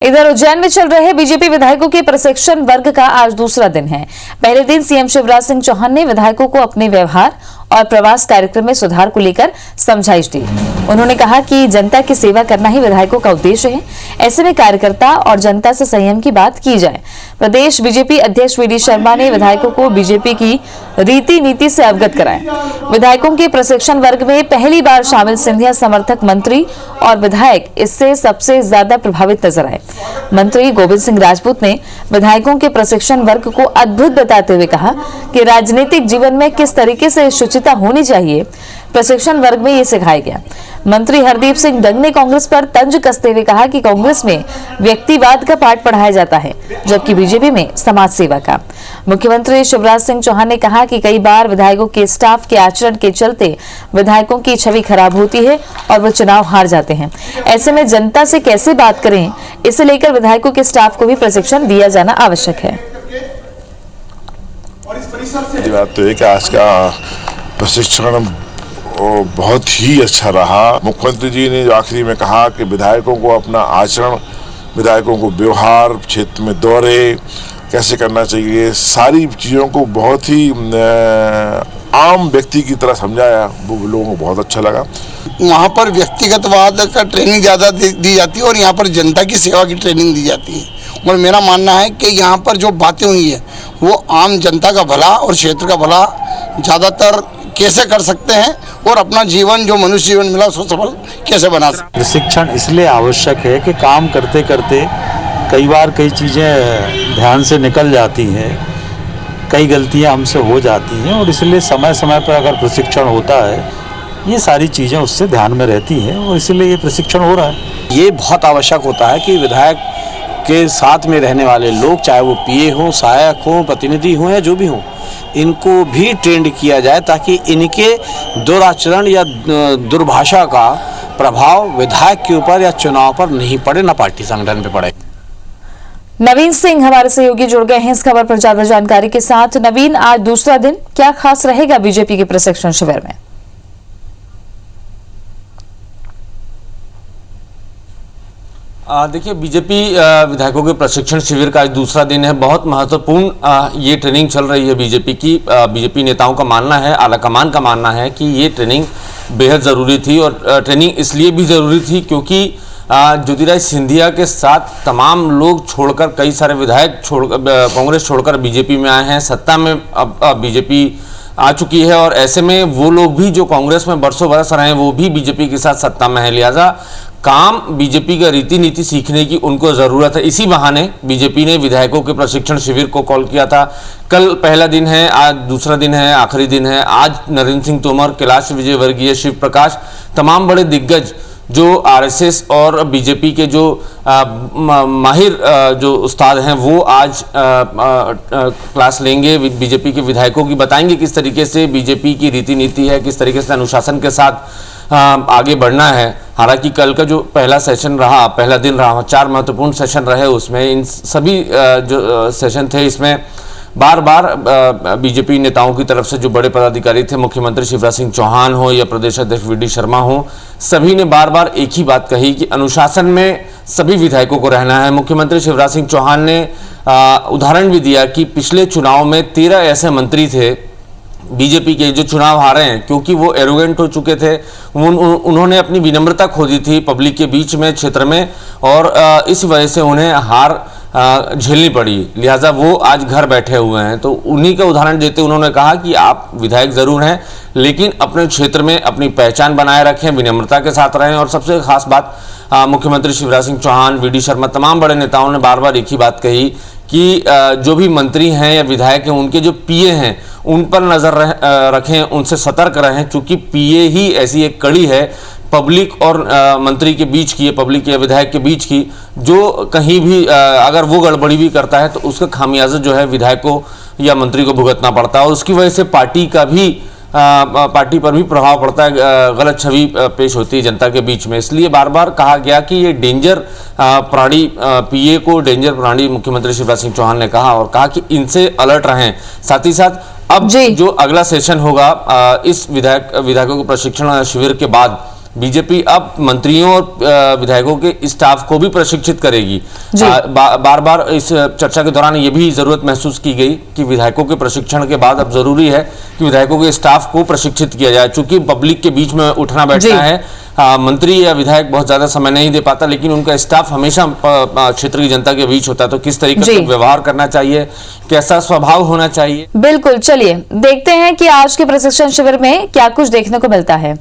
इधर उज्जैन में चल रहे बीजेपी विधायकों के प्रशिक्षण वर्ग का आज दूसरा दिन है। पहले दिन सीएम शिवराज सिंह चौहान ने विधायकों को अपने व्यवहार और प्रवास कार्यक्रम में सुधार को लेकर समझाइश दी। उन्होंने कहा कि जनता की सेवा करना ही विधायकों का उद्देश्य है। ऐसे में कार्यकर्ता और जनता से संयम की बात की जाए। प्रदेश बीजेपी अध्यक्ष वीडी शर्मा ने विधायकों को बीजेपी की रीति नीति से अवगत कराया। विधायकों के प्रशिक्षण वर्ग में पहली बार शामिल सिंधिया समर्थक मंत्री और विधायक इससे सबसे ज्यादा प्रभावित नजर आए। मंत्री गोविंद सिंह राजपूत ने विधायकों के प्रशिक्षण वर्ग को अद्भुत बताते हुए कहा कि राजनीतिक जीवन में किस तरीके से शुचिता होनी चाहिए, प्रशिक्षण वर्ग में ये सिखाया गया। मंत्री हरदीप सिंह डंग ने कांग्रेस पर तंज कसते हुए कहा कि कांग्रेस में व्यक्तिवाद का पाठ पढ़ाया जाता है, जबकि बीजेपी में समाज सेवा का। मुख्यमंत्री शिवराज सिंह चौहान ने कहा कि कई बार विधायकों के स्टाफ के आचरण के चलते विधायकों की छवि खराब होती है और वो चुनाव हार जाते हैं। ऐसे में जनता से कैसे बात करें, इसे लेकर विधायकों के स्टाफ को भी प्रशिक्षण दिया जाना आवश्यक है। बात तो है कि आज का प्रशिक्षण बहुत ही अच्छा रहा। मुख्यमंत्री जी ने आखिरी में कहा कि विधायकों को अपना आचरण, विधायकों को व्यवहार, क्षेत्र में दौरे कैसे करना चाहिए, सारी चीज़ों को बहुत ही आम व्यक्ति की तरह समझाया। वो लोगों को बहुत अच्छा लगा। वहाँ पर व्यक्तिगतवाद का ट्रेनिंग ज़्यादा दी जाती है और यहाँ पर जनता की सेवा की ट्रेनिंग दी जाती है। और मेरा मानना है कि यहाँ पर जो बातें हुई है वो आम जनता का भला और क्षेत्र का भला ज़्यादातर कैसे कर सकते हैं और अपना जीवन जो मनुष्य जीवन मिला उसको सफल कैसे बना सकते हैं। प्रशिक्षण इसलिए आवश्यक है कि काम करते करते कई बार कई चीज़ें ध्यान से निकल जाती हैं, कई गलतियां हमसे हो जाती हैं और इसलिए समय समय पर अगर प्रशिक्षण होता है ये सारी चीज़ें उससे ध्यान में रहती हैं और इसलिए ये प्रशिक्षण हो रहा है। ये बहुत आवश्यक होता है कि विधायक के साथ में रहने वाले लोग, चाहे वो पीए हों, सहायक हों, प्रतिनिधि हों या जो भी हों, इनको भी ट्रेंड किया जाए ताकि इनके दुराचरण या दुर्भाषा का प्रभाव विधायक के ऊपर या चुनाव पर नहीं पड़े, ना पार्टी संगठन पे पड़े। नवीन सिंह हमारे सहयोगी जुड़ गए हैं इस खबर पर ज्यादा जानकारी के साथ। नवीन, आज दूसरा दिन, क्या खास रहेगा बीजेपी के प्रशिक्षण शिविर में? देखिए, बीजेपी विधायकों के प्रशिक्षण शिविर का आज दूसरा दिन है। बहुत महत्वपूर्ण ये ट्रेनिंग चल रही है बीजेपी की। बीजेपी नेताओं का मानना है, आलाकमान का मानना है कि ये ट्रेनिंग बेहद ज़रूरी थी और ट्रेनिंग इसलिए भी ज़रूरी थी क्योंकि ज्योतिरादित्य सिंधिया के साथ तमाम लोग छोड़कर, कई सारे विधायक कांग्रेस छोड़कर बीजेपी में आए हैं। सत्ता में अब बीजेपी आ चुकी है और ऐसे में वो लोग भी जो कांग्रेस में बरसों बरस रहे हैं वो भी बीजेपी के साथ सत्ता में है। लिहाजा काम बीजेपी का रीति नीति सीखने की उनको ज़रूरत है। इसी बहाने बीजेपी ने विधायकों के प्रशिक्षण शिविर को कॉल किया था। कल पहला दिन है, आज दूसरा दिन है, आखिरी दिन है। आज नरेंद्र सिंह तोमर, कैलाश विजयवर्गीय, शिव प्रकाश, तमाम बड़े दिग्गज जो आरएसएस और बीजेपी के जो माहिर जो उस्ताद हैं वो आज क्लास लेंगे बीजेपी के विधायकों की, बताएंगे किस तरीके से बीजेपी की रीति नीति है, किस तरीके से अनुशासन के साथ आगे बढ़ना है। हालांकि कल का जो पहला सेशन रहा, पहला दिन रहा, 4 महत्वपूर्ण सेशन रहे। उसमें इन सभी जो सेशन थे इसमें बार बार बीजेपी नेताओं की तरफ से जो बड़े पदाधिकारी थे, मुख्यमंत्री शिवराज सिंह चौहान हो या प्रदेश अध्यक्ष वीडी शर्मा हो, सभी ने बार बार एक ही बात कही कि अनुशासन में सभी विधायकों को रहना है। मुख्यमंत्री शिवराज सिंह चौहान ने उदाहरण भी दिया कि पिछले चुनाव में 13 ऐसे मंत्री थे बीजेपी के जो चुनाव हारे हैं क्योंकि वो एरोगेंट हो चुके थे। उन्होंने अपनी विनम्रता खो दी थी पब्लिक के बीच में, क्षेत्र में, और इस वजह से उन्हें हार झेलनी पड़ी। लिहाजा वो आज घर बैठे हुए हैं। तो उन्हीं का उदाहरण देते उन्होंने कहा कि आप विधायक जरूर हैं लेकिन अपने क्षेत्र में अपनी पहचान बनाए रखें, विनम्रता के साथ रहें। और सबसे खास बात, मुख्यमंत्री शिवराज सिंह चौहान, वीडी शर्मा, तमाम बड़े नेताओं ने बार बार एक ही बात कही कि जो भी मंत्री हैं या विधायक हैं उनके जो पीए हैं उन पर नज़र रखें, उनसे सतर्क रहें, क्योंकि पीए ही ऐसी एक कड़ी है पब्लिक और मंत्री के बीच की, पब्लिक या विधायक के बीच की, जो कहीं भी अगर वो गड़बड़ी भी करता है तो उसका खामियाजा जो है विधायक को या मंत्री को भुगतना पड़ता है और उसकी वजह से पार्टी पर भी प्रभाव पड़ता है, गलत छवि पेश होती है जनता के बीच में। इसलिए बार बार कहा गया कि ये डेंजर प्राणी, पीए को डेंजर प्राणी मुख्यमंत्री शिवराज सिंह चौहान ने कहा और कहा कि इनसे अलर्ट रहें। साथ ही साथ अब जो अगला सेशन होगा इस विधायकों को प्रशिक्षण शिविर के बाद बीजेपी अब मंत्रियों और विधायकों के स्टाफ को भी प्रशिक्षित करेगी। जी। बार बार इस चर्चा के दौरान ये भी जरूरत महसूस की गई कि विधायकों के प्रशिक्षण के बाद अब जरूरी है कि विधायकों के स्टाफ को प्रशिक्षित किया जाए, चूंकि पब्लिक के बीच में उठना बैठना है। मंत्री या विधायक बहुत ज्यादा समय नहीं दे पाता, लेकिन उनका स्टाफ हमेशा क्षेत्र की जनता के बीच होता है, तो किस तरीके से व्यवहार करना चाहिए, कैसा स्वभाव होना चाहिए। बिल्कुल, चलिए देखते हैं कि आज के प्रशिक्षण शिविर में क्या कुछ देखने को मिलता है।